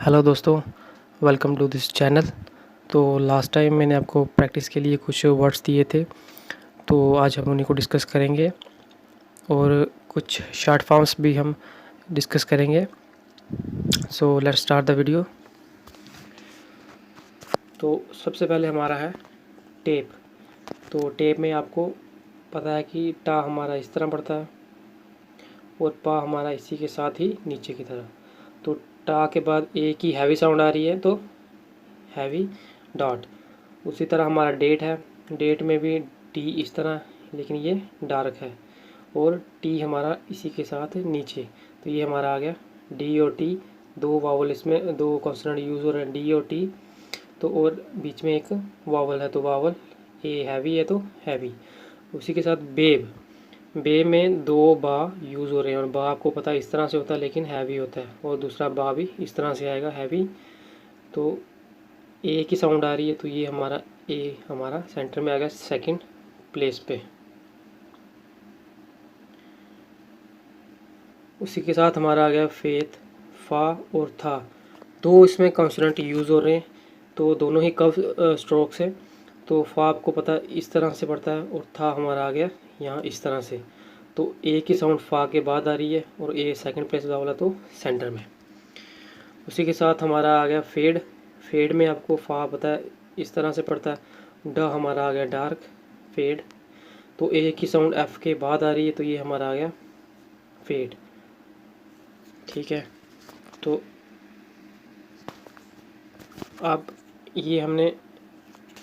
Hello दोस्तों, welcome to this channel. तो last time मैंने आपको प्रैक्टिस के लिए कुछ वर्ड्स दिए थे, तो आज हम उन्हीं को डिस्कस करेंगे और कुछ शॉर्ट फॉर्म्स भी हम डिस्कस करेंगे। So let's start the video. तो सबसे पहले हमारा है टेप। तो टेप में आपको पता है कि टा हमारा इस तरह पड़ता है और पा हमारा इसी के साथ ही नीचे की तरह। तो टा के बाद एक ही हैवी साउंड आ रही है, तो हैवी डॉट। उसी तरह हमारा डेट है, डेट में भी टी इस तरह, लेकिन ये डार्क है, और टी हमारा इसी के साथ नीचे। तो ये हमारा आ गया डी और टी, दो वावल इसमें, दो कॉन्सोनेंट यूज़ हो रहे हैं, डी और टी। तो और बीच में एक वावल है, तो वावल ए हैवी है, तो हैवी। उसी के साथ बेब, बे में दो बा यूज़ हो रहे हैं, और बा आपको पता है इस तरह से होता है लेकिन हैवी होता है, और दूसरा बा भी इस तरह से आएगा हैवी। तो ए की साउंड आ रही है, तो ये हमारा ए हमारा सेंटर में आ गया सेकंड प्लेस पे। उसी के साथ हमारा आ गया फेथ, फा और था। दो इसमें कॉन्सोनेंट यूज़ हो रहे हैं, तो दोनों ही कव स्ट्रोक्स हैं। तो फा आपको पता है इस तरह से पड़ता है, और था हमारा आ गया यहाँ इस तरह से। तो ए की साउंड फा के बाद आ रही है, और ए सेकंड प्लेस वाला तो सेंटर में। उसी के साथ हमारा आ गया फेड। फेड में आपको फा पता है इस तरह से पड़ता है, ड हमारा आ गया डार्क फेड। तो ए की साउंड एफ के बाद आ रही है, तो ये हमारा आ गया फेड। ठीक है, तो अब ये हमने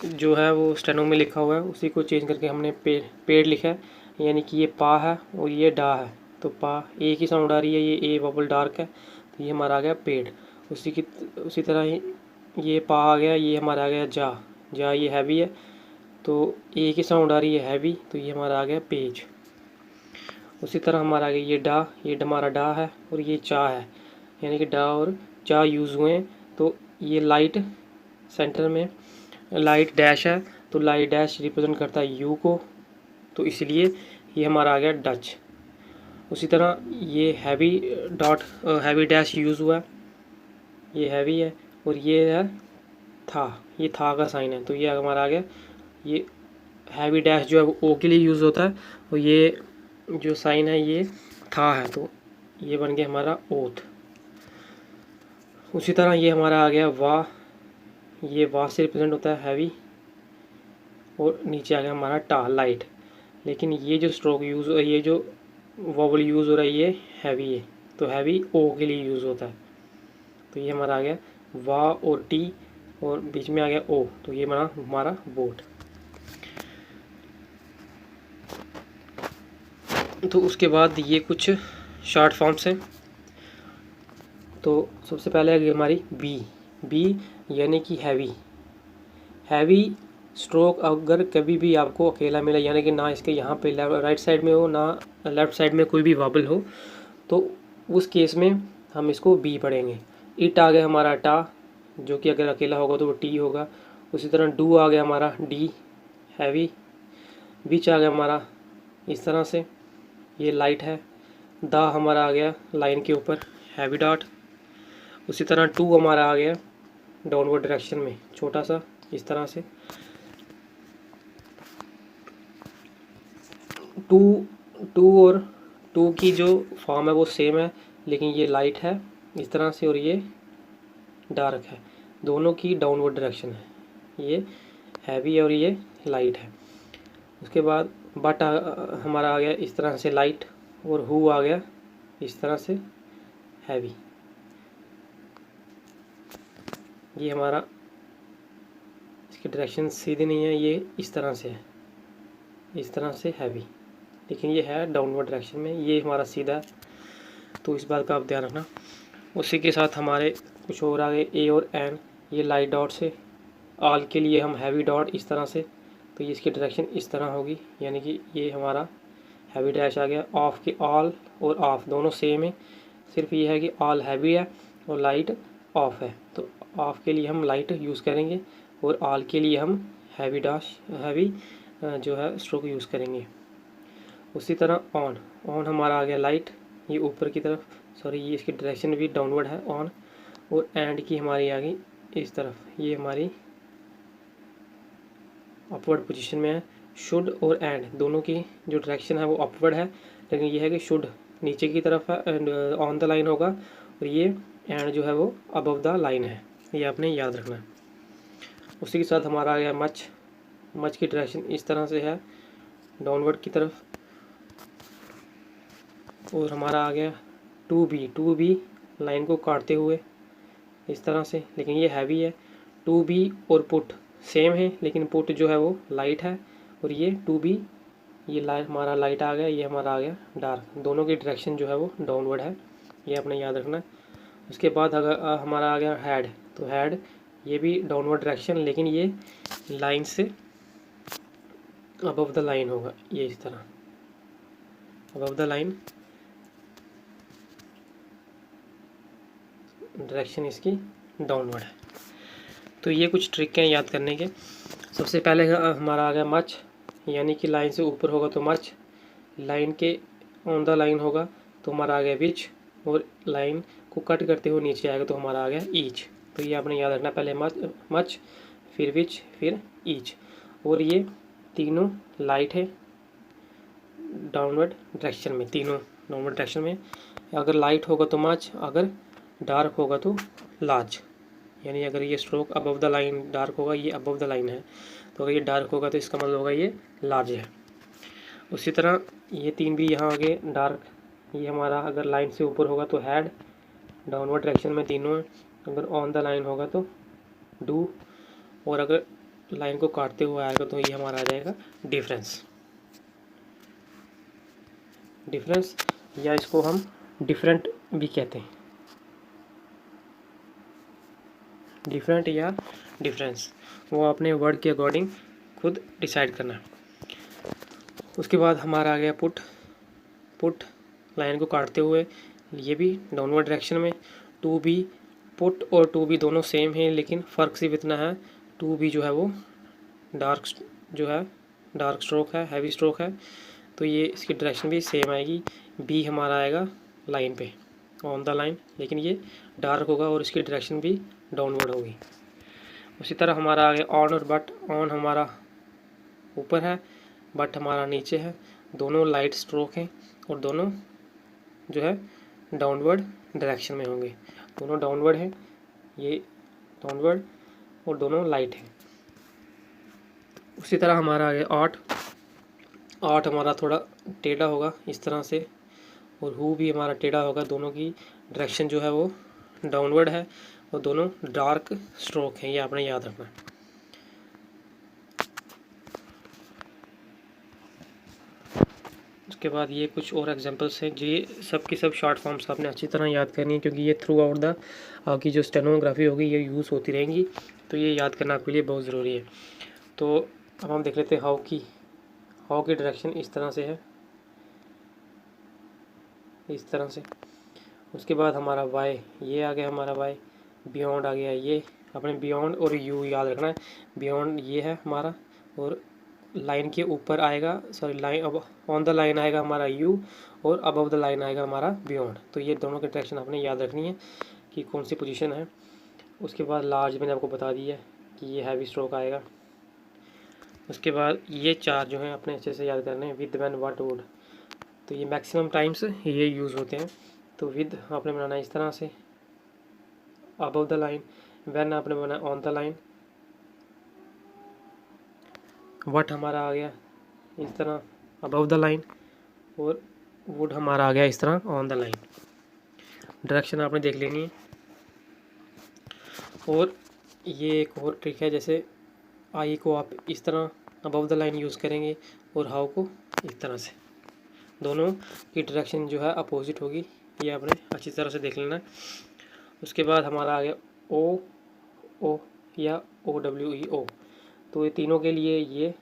जो है वो स्टेनो में लिखा हुआ है, उसी को चेंज करके हमने पेड़ लिखा है, यानी कि ये पा है और ये डा है। तो पा ए की साउंड आ रही है, ये ए बबल डार्क है, तो ये हमारा आ गया पेड़। उसी तरह ही ये पा आ गया, ये हमारा आ गया जा। जा ये हैवी है, तो ए की साउंड आ रही है हैवी, तो ये हमारा आ गया पेज। उसी तरह हमारा आ गया ये डा, ये हमारा डा है, और ये चा है, यानी कि डा और चा यूज़ हुए हैं। तो ये लाइट सेंटर में लाइट डैश है, तो लाइट डैश रिप्रेजेंट करता है यू को, तो इसलिए ये हमारा आ गया डच। उसी तरह ये heavy dot, heavy dash use हुआ है, ये हैवी है, और ये है था, ये था का साइन है, तो ये हमारा आ गया ये हैवी डैश जो है वो ओ के लिए यूज़ होता है, और ये जो साइन है ये था है, तो ये बन गया हमारा ओथ। उसी तरह ये हमारा आ गया वाह, ये वाह से रिप्रेजेंट होता है हैवी, और नीचे आ गया हमारा टा लाइट। लेकिन ये जो स्ट्रोक यूज़, ये जो वॉवल यूज़ हो रहा है ये हैवी है, तो हैवी ओ के लिए यूज़ होता है। तो ये हमारा आ गया वाह और टी, और बीच में आ गया ओ, तो ये बना हमारा बोट। तो उसके बाद ये कुछ शॉर्ट फॉर्म्स हैं। तो सबसे पहले है हमारी बी। बी यानी कि हैवी। हैवी स्ट्रोक अगर कभी भी आपको अकेला मिला, यानी कि ना इसके यहाँ पे राइट साइड में हो ना लेफ़्ट साइड में कोई भी वाबल हो, तो उस केस में हम इसको बी पढ़ेंगे। इट आ गया हमारा टा, जो कि अगर अकेला होगा तो वो टी होगा। उसी तरह डू आ गया हमारा डी हैवी। विच आ गया हमारा इस तरह से, ये लाइट है। दा हमारा आ गया लाइन के ऊपर हैवी डॉट। उसी तरह टू हमारा आ गया डाउनवर्ड डायरेक्शन में छोटा सा इस तरह से। टू टू और टू की जो फॉर्म है वो सेम है, लेकिन ये लाइट है इस तरह से और ये डार्क है, दोनों की डाउनवर्ड डायरेक्शन है, ये हैवी है और ये लाइट है। उसके बाद बट हमारा आ गया इस तरह से लाइट, और हु आ गया इस तरह से हैवी। ये हमारा इसकी डायरेक्शन सीधी नहीं है, ये इस तरह से है, इस तरह से हैवी, लेकिन ये है डाउनवर्ड डायरेक्शन में, ये हमारा सीधा है, तो इस बात का आप ध्यान रखना। उसी के साथ हमारे कुछ और आ गए ए और एन, ये लाइट डॉट से। ऑल के लिए हम हैवी डॉट इस तरह से, तो ये इसकी डायरेक्शन इस तरह होगी, यानी कि ये हमारा हैवी डैश आ गया। ऑफ के ऑल और ऑफ दोनों सेम है, सिर्फ ये है कि ऑल हैवी है और लाइट ऑफ है, तो ऑफ के लिए हम लाइट यूज़ करेंगे, और ऑल के लिए हम हैवी डैश हैवी जो है स्ट्रोक यूज़ करेंगे। उसी तरह ऑन, ऑन हमारा आ गया लाइट, ये ऊपर की तरफ, सॉरी ये इसकी डायरेक्शन भी डाउनवर्ड है ऑन। और एंड की हमारी आ गई इस तरफ, ये हमारी अपवर्ड पोजीशन में है। शुड और एंड दोनों की जो डायरेक्शन है वो अपवर्ड है, लेकिन ये है कि शुड नीचे की तरफ है एंड ऑन द लाइन होगा, और ये एंड जो है वो अबव द लाइन है, ये आपने याद रखना है। उसी के साथ हमारा आ गया मच। मच की डायरेक्शन इस तरह से है, डाउनवर्ड की तरफ। और हमारा आ गया टू बी लाइन को काटते हुए इस तरह से, लेकिन ये हैवी है। टू बी और पुट सेम है, लेकिन पुट जो है वो लाइट है, और ये टू बी ये लाइट हमारा लाइट आ गया, ये हमारा आ गया डार्क। दोनों की डायरेक्शन जो है वो डाउनवर्ड है, ये आपने याद रखना है। उसके बाद अगर हमारा आ गया हेड, तो हेड ये भी डाउनवर्ड डायरेक्शन, लेकिन ये लाइन से अबव द लाइन होगा, ये इस तरह अबव द लाइन, डायरेक्शन इसकी डाउनवर्ड है। तो ये कुछ ट्रिक हैं याद करने के। सबसे पहले हमारा आ गया मच, यानी कि लाइन से ऊपर होगा तो मच, लाइन के ऑन द लाइन होगा तो हमारा आ गया विच, और लाइन को कट करते हुए नीचे आएगा तो हमारा आ गया ईच। तो ये आपने याद रखना, पहले मच फिर विच फिर ईच। और ये तीनों लाइट है डाउनवर्ड डायरेक्शन में, तीनों डाउनवर्ड डायरेक्शन में। अगर लाइट होगा तो मच, अगर डार्क होगा तो लार्ज, यानी अगर ये stroke above the line dark होगा, ये अबव द लाइन है, तो अगर ये डार्क होगा तो इसका मतलब होगा ये लार्ज है। उसी तरह ये तीन भी यहाँ आगे डार्क, ये हमारा अगर लाइन से ऊपर होगा तो हेड, डाउनवर्ड डायरेक्शन में तीनों है। अगर ऑन द लाइन होगा तो डू, और अगर लाइन को काटते हुए आएगा तो ये हमारा आ जाएगा डिफरेंस। डिफरेंस, या इसको हम डिफरेंट भी कहते हैं, डिफरेंट या डिफरेंस, वो अपने वर्ड के अकॉर्डिंग खुद डिसाइड करना है। उसके बाद हमारा आ गया पुट लाइन को काटते हुए, ये भी डाउनवर्ड डायरेक्शन में। टू बी, पुट और टू बी दोनों सेम हैं, लेकिन फ़र्क सिर्फ इतना है, टू बी जो है वो डार्क जो है डार्क स्ट्रोक है, हैवी स्ट्रोक है, तो ये इसकी डायरेक्शन भी सेम आएगी। बी हमारा आएगा लाइन पे ऑन द लाइन, लेकिन ये डार्क होगा और इसकी डायरेक्शन भी डाउनवर्ड होगी। उसी तरह हमारा आ गया ऑन और बट। ऑन हमारा ऊपर है, बट हमारा नीचे है, दोनों लाइट स्ट्रोक हैं और दोनों जो है डाउनवर्ड डायरेक्शन में होंगे। दोनों डाउनवर्ड हैं, ये डाउनवर्ड, और दोनों लाइट हैं। उसी तरह हमारा आ गया आठ हमारा थोड़ा टेढ़ा होगा इस तरह से, और हु भी हमारा टेढ़ा होगा। दोनों की डायरेक्शन जो है वो डाउनवर्ड है और दोनों डार्क स्ट्रोक हैं, ये आपने याद रखना है। उसके बाद ये कुछ और एग्जांपल्स हैं, ये सब की सब शॉर्ट फॉर्म्स आपने अच्छी तरह याद करनी है, क्योंकि ये थ्रू आउट द आपकी जो स्टेनोग्राफी होगी ये यूज़ होती रहेंगी, तो ये याद करना आपके लिए बहुत ज़रूरी है। तो अब हम देख लेते हैं हाउ की डायरेक्शन इस तरह से है, इस तरह से। उसके बाद हमारा वाई, ये आ गया हमारा वाई। बियॉन्ड आ गया, ये अपने बियॉन्ड और यू याद रखना है। बियॉन्ड ये है हमारा, और लाइन के ऊपर आएगा, सॉरी लाइन अब ऑन द लाइन आएगा हमारा यू, और अबव द लाइन आएगा हमारा बियॉन्ड। तो ये दोनों की डायरेक्शन आपने याद रखनी है कि कौन सी पोजीशन है। उसके बाद लार्ज मैंने आपको बता दिया कि ये हैवी स्ट्रोक आएगा। उसके बाद ये चार जो हैं अपने अच्छे से याद करने हैं, विद, व्हेन, व्हाट, वुड। तो ये मैक्सिमम टाइम्स ये यूज़ होते हैं। तो विद आपने बनाना इस तरह से अबव द लाइन, व्हेन आपने बनाना ऑन द लाइन, व्हाट हमारा आ गया इस तरह अबव द लाइन, और वुड हमारा आ गया इस तरह ऑन द लाइन। डायरेक्शन आपने देख लेनी है। और ये एक और ट्रिक है, जैसे आई को आप इस तरह अबव द लाइन यूज़ करेंगे और हाउ को इस तरह से, दोनों की डायरेक्शन जो है अपोजिट होगी, ये आपने अच्छी तरह से देख लेना है। उसके बाद हमारा आ गया ओ या OWE। तो ये तीनों के लिए ये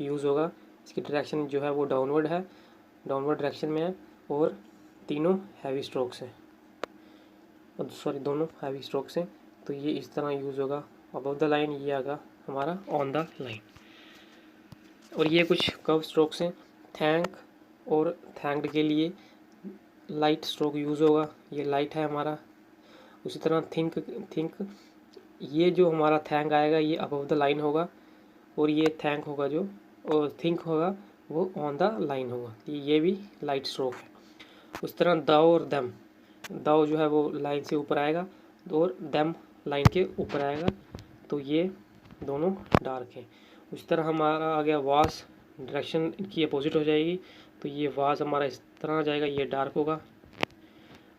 यूज़ होगा। इसकी डायरेक्शन जो है वो डाउनवर्ड है, डाउनवर्ड डायरेक्शन में है, और तीनों हैवी स्ट्रोक्स हैं, सॉरी दोनों हैवी स्ट्रोक्स हैं। तो ये इस तरह यूज़ होगा अबव द लाइन, ये आएगा हमारा ऑन द लाइन। और ये कुछ कर्व स्ट्रोक्स हैं। थैंक और थैंक्ड के लिए लाइट स्ट्रोक यूज़ होगा, ये लाइट है हमारा। उसी तरह थिंक ये जो हमारा थैंक आएगा ये अबव द लाइन होगा, और ये थैंक होगा जो, और थिंक होगा वो ऑन द लाइन होगा। ये भी लाइट स्ट्रोक है। उस तरह दाओ और दम, दाओ जो है वो लाइन से ऊपर आएगा और दम लाइन के ऊपर आएगा, तो ये दोनों डार्क हैं। उस तरह हमारा आ गया वास, डायरेक्शन की अपोजिट हो जाएगी, तो ये वास हमारा इस तरह आ जाएगा, ये डार्क होगा।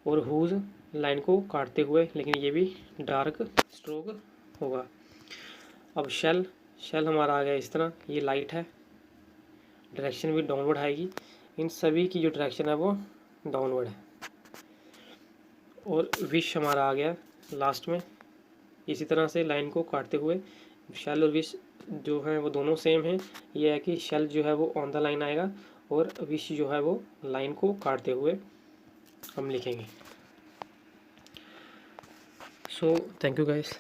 और हुज लाइन को काटते हुए, लेकिन ये भी डार्क स्ट्रोक होगा। अब शेल, शेल हमारा आ गया इस तरह, ये लाइट है, डायरेक्शन भी डाउनवर्ड आएगी। इन सभी की जो डायरेक्शन है वो डाउनवर्ड है। और विश हमारा आ गया लास्ट में, इसी तरह से लाइन को काटते हुए। शेल और विश जो है वो दोनों सेम हैं। ये है कि शेल जो है वो ऑन द लाइन आएगा और विश जो है वो लाइन को काटते हुए हम लिखेंगे। So thank you guys.